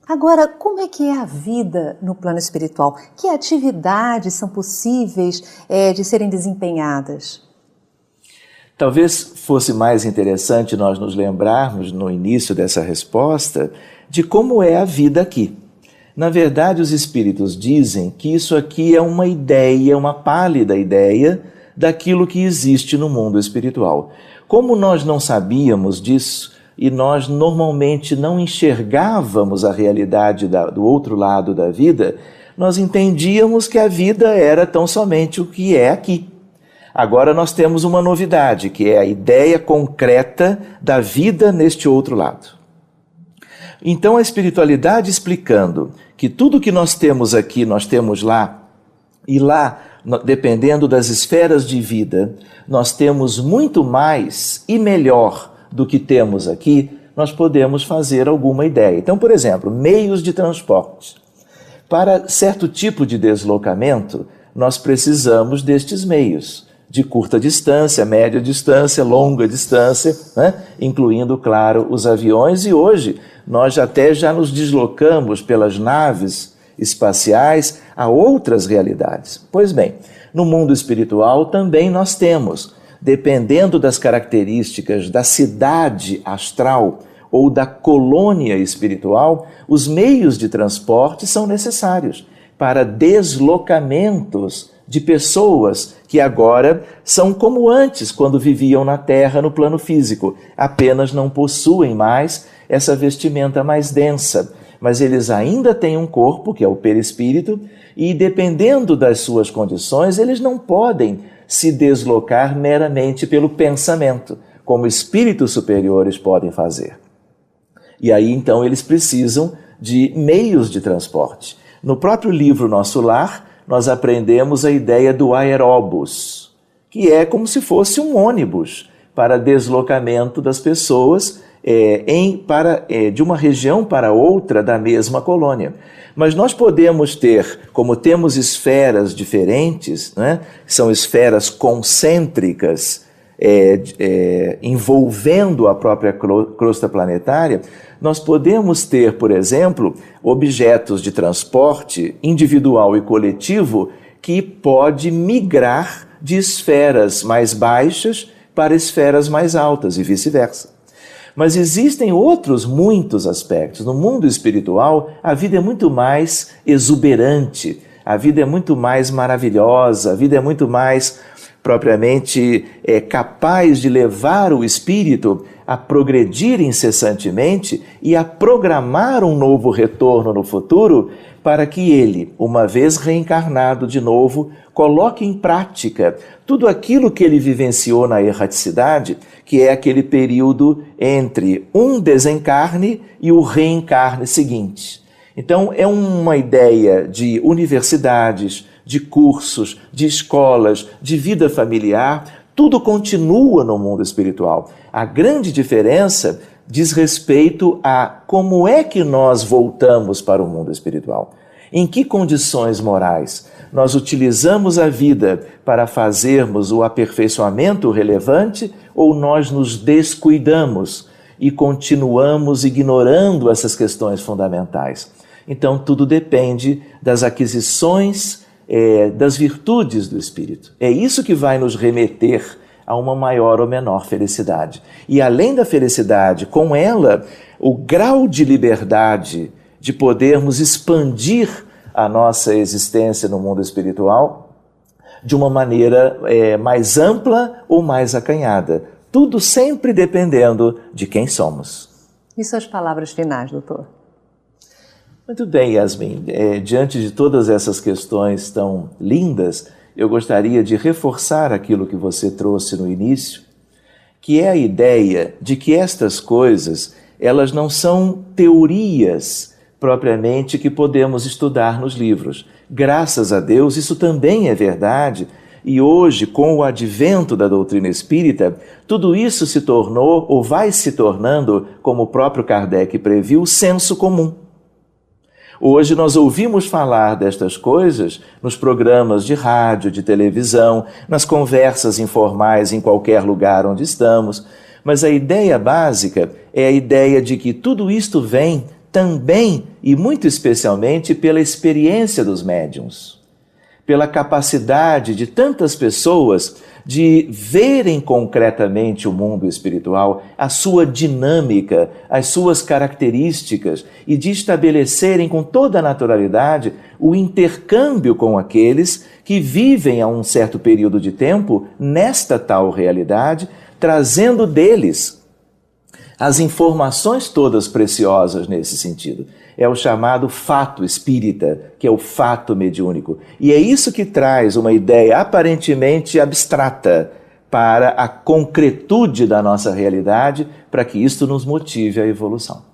Agora, como é que é a vida no plano espiritual? Que atividades são possíveis de serem desempenhadas? Talvez fosse mais interessante nós nos lembrarmos, no início dessa resposta, de como é a vida aqui. Na verdade, os espíritos dizem que isso aqui é uma ideia, uma pálida ideia daquilo que existe no mundo espiritual. Como nós não sabíamos disso e nós normalmente não enxergávamos a realidade do outro lado da vida, nós entendíamos que a vida era tão somente o que é aqui. Agora nós temos uma novidade, que é a ideia concreta da vida neste outro lado. Então a espiritualidade explicando que tudo que nós temos aqui, nós temos lá, e lá, dependendo das esferas de vida, nós temos muito mais e melhor do que temos aqui, nós podemos fazer alguma ideia. Então, por exemplo, meios de transporte. Para certo tipo de deslocamento, nós precisamos destes meios. De curta distância, média distância, longa distância, né? Incluindo, claro, os aviões. E hoje nós até já nos deslocamos pelas naves espaciais a outras realidades. Pois bem, no mundo espiritual também nós temos, dependendo das características da cidade astral ou da colônia espiritual, os meios de transporte são necessários para deslocamentos de pessoas que agora são como antes, quando viviam na Terra, no plano físico. Apenas não possuem mais essa vestimenta mais densa, mas eles ainda têm um corpo, que é o perispírito, e dependendo das suas condições, eles não podem se deslocar meramente pelo pensamento, como espíritos superiores podem fazer. E aí, então, eles precisam de meios de transporte. No próprio livro Nosso Lar, nós aprendemos a ideia do aeróbus, que é como se fosse um ônibus para deslocamento das pessoas de uma região para outra da mesma colônia. Mas nós podemos ter, como temos esferas diferentes, né, são esferas concêntricas, envolvendo a própria crosta planetária, nós podemos ter, por exemplo, objetos de transporte individual e coletivo que pode migrar de esferas mais baixas para esferas mais altas e vice-versa. Mas existem outros muitos aspectos. No mundo espiritual, a vida é muito mais exuberante, a vida é muito mais maravilhosa, a vida é muito mais propriamente capaz de levar o espírito a progredir incessantemente e a programar um novo retorno no futuro para que ele, uma vez reencarnado de novo, coloque em prática tudo aquilo que ele vivenciou na erraticidade, que é aquele período entre um desencarne e o reencarne seguinte. Então, é uma ideia de universidades, de cursos, de escolas, de vida familiar, tudo continua no mundo espiritual. A grande diferença diz respeito a como é que nós voltamos para o mundo espiritual. Em que condições morais nós utilizamos a vida para fazermos o aperfeiçoamento relevante ou nós nos descuidamos e continuamos ignorando essas questões fundamentais? Então, tudo depende das aquisições das virtudes do Espírito. É isso que vai nos remeter a uma maior ou menor felicidade. E além da felicidade, com ela, o grau de liberdade de podermos expandir a nossa existência no mundo espiritual de uma maneira mais ampla ou mais acanhada. Tudo sempre dependendo de quem somos. E suas palavras finais, doutor? Muito bem, Yasmin. Diante de todas essas questões tão lindas, eu gostaria de reforçar aquilo que você trouxe no início, que é a ideia de que estas coisas, elas não são teorias propriamente que podemos estudar nos livros. Graças a Deus, isso também é verdade. E hoje, com o advento da doutrina espírita, tudo isso se tornou, ou vai se tornando, como o próprio Kardec previu, senso comum. Hoje nós ouvimos falar destas coisas nos programas de rádio, de televisão, nas conversas informais em qualquer lugar onde estamos, mas a ideia básica é a ideia de que tudo isto vem também e muito especialmente pela experiência dos médiuns, pela capacidade de tantas pessoas de verem concretamente o mundo espiritual, a sua dinâmica, as suas características e de estabelecerem com toda a naturalidade o intercâmbio com aqueles que vivem há um certo período de tempo nesta tal realidade, trazendo deles as informações todas preciosas nesse sentido. É o chamado fato espírita, que é o fato mediúnico. E é isso que traz uma ideia aparentemente abstrata para a concretude da nossa realidade, para que isto nos motive à evolução.